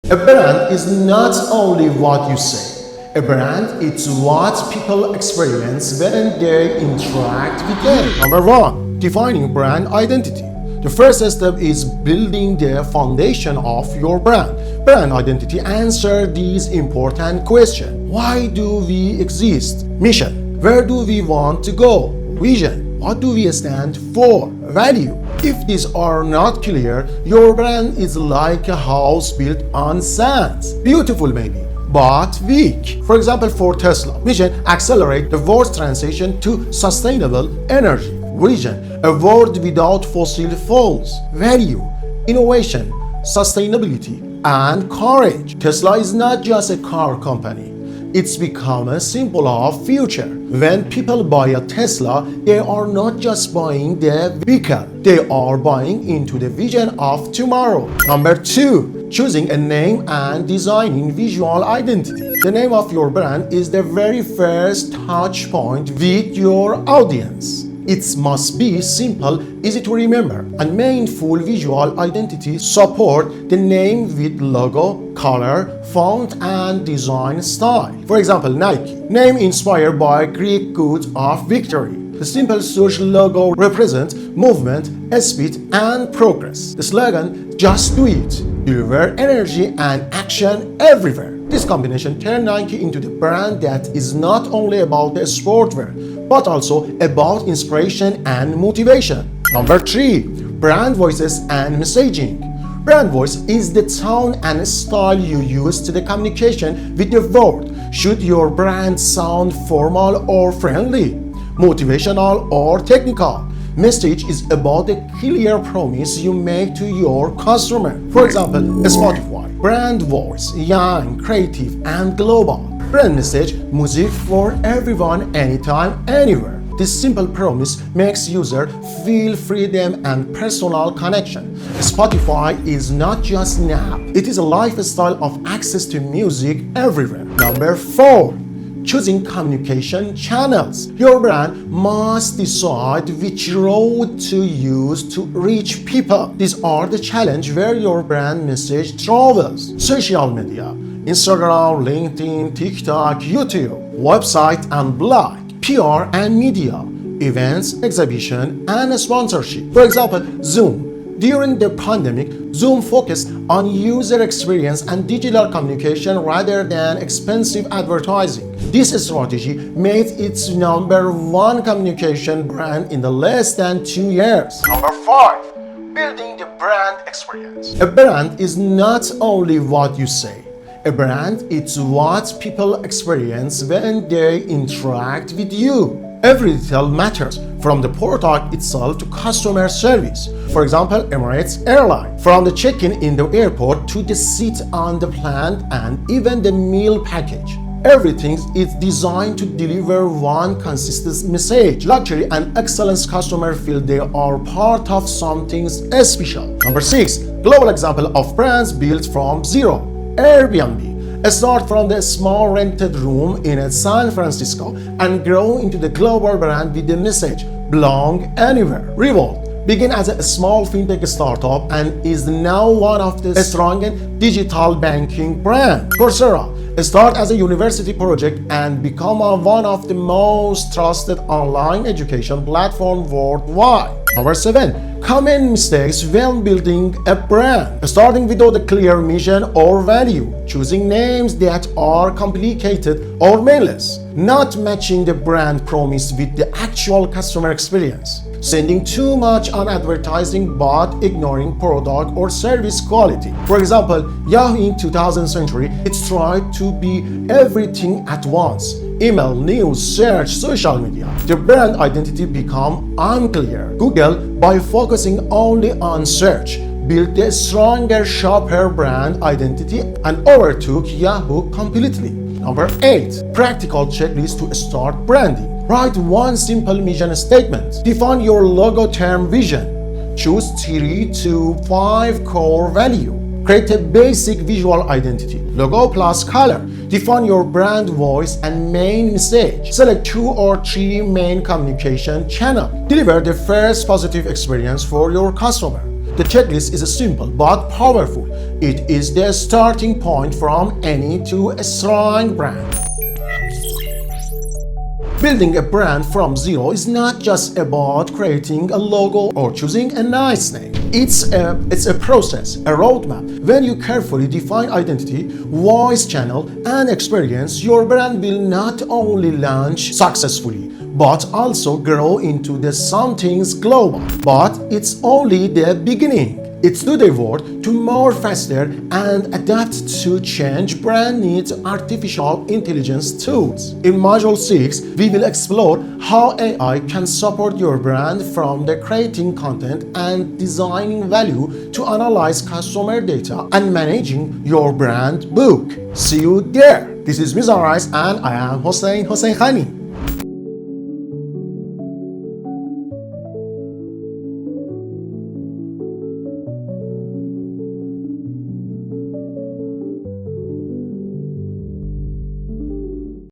A brand is not only what you say. A brand is what people experience when they interact with them. Number one, defining brand identity. The first step is building the foundation of your brand. Brand identity answers these important questions. Why do we exist? Mission. Where do we want to go? Vision. What do we stand for? Value. If these are not clear, your brand is like a house built on sand. Beautiful maybe, but weak. For example, for Tesla, mission: accelerate the world's transition to sustainable energy. Vision: a world without fossil fuels. Value: innovation, sustainability, and courage. Tesla is not just a car company. It's become a symbol of future. When people buy a Tesla, they are not just buying the vehicle, they are buying into the vision of tomorrow. Number two, choosing a name and designing visual identity. The name of your brand is the very first touch point with your audience. It must be simple, easy to remember, and meaningful visual identity. Support the name with logo, color, font, and design style. For example, Nike, name inspired by Greek gods of victory. The simple social logo represents movement, speed, and progress. The slogan, just do it, deliver energy and action everywhere. This combination turned Nike into the brand that is not only about the sportswear, but also about inspiration and motivation. Number three, brand voices and messaging. Brand voice is the tone and style you use to the communication with the world. Should your brand sound formal or friendly, motivational or technical? Message is about the clear promise you make to your customer. For example, Spotify, brand voice, young, creative, and global. Brand message, music for everyone, anytime, anywhere. This simple promise makes user feel freedom and personal connection. Spotify is not just an app, it is a lifestyle of access to music everywhere. Number four, choosing communication channels. Your brand must decide which road to use to reach people. These are the challenge where your brand message travels. Social media, Instagram, LinkedIn, TikTok, YouTube, website and blog, PR and media, events, exhibition, and sponsorship. For example, Zoom. During the pandemic, Zoom focused on user experience and digital communication rather than expensive advertising. This strategy made its number one communication brand in the less than 2 years. Number five, building the brand experience. A brand is not only what you say. A brand is what people experience when they interact with you. Every detail matters, from the product itself to customer service. For example, Emirates Airline, from the check-in in the airport to the seat on the plane and even the meal package. Everything is designed to deliver one consistent message. Luxury and excellence customers feel they are part of something special. Number six, global example of brands built from zero. Airbnb. Start from the small rented room in San Francisco and grow into the global brand with the message, belong anywhere. Revolt began as a small fintech startup and is now one of the strongest digital banking brands. Coursera start as a university project and become one of the most trusted online education platforms worldwide. Number seven, common mistakes when building a brand. Starting without a clear mission or value. Choosing names that are complicated or meaningless. Not matching the brand promise with the actual customer experience. Spending too much on advertising but ignoring product or service quality. For example, Yahoo in 2000th century, it tried to be everything at once. Email, news, search, social media. The brand identity became unclear. Google, by focusing only on search, built a stronger shopper brand identity and overtook Yahoo completely. Number 8. Practical checklist to start branding. Write one simple mission statement. Define your logo term vision. Choose 3 to 5 core value. Create a basic visual identity. Logo plus color. Define your brand voice and main message. Select 2 or 3 main communication channels. Deliver the first positive experience for your customer. The checklist is simple but powerful. It is the starting point from any to a strong brand. Building a brand from zero is not just about creating a logo or choosing a nice name. It's a process, a roadmap. When you carefully define identity, voice channel, and experience, your brand will not only launch successfully, but also grow into the something's global. But it's only the beginning. It's to the world to more faster and adapt to change brand needs artificial intelligence tools. In Module 6, we will explore how AI can support your brand from the creating content and designing value to analyze customer data and managing your brand book. See you there. This is Mizan Rice and I am Hossein Khani.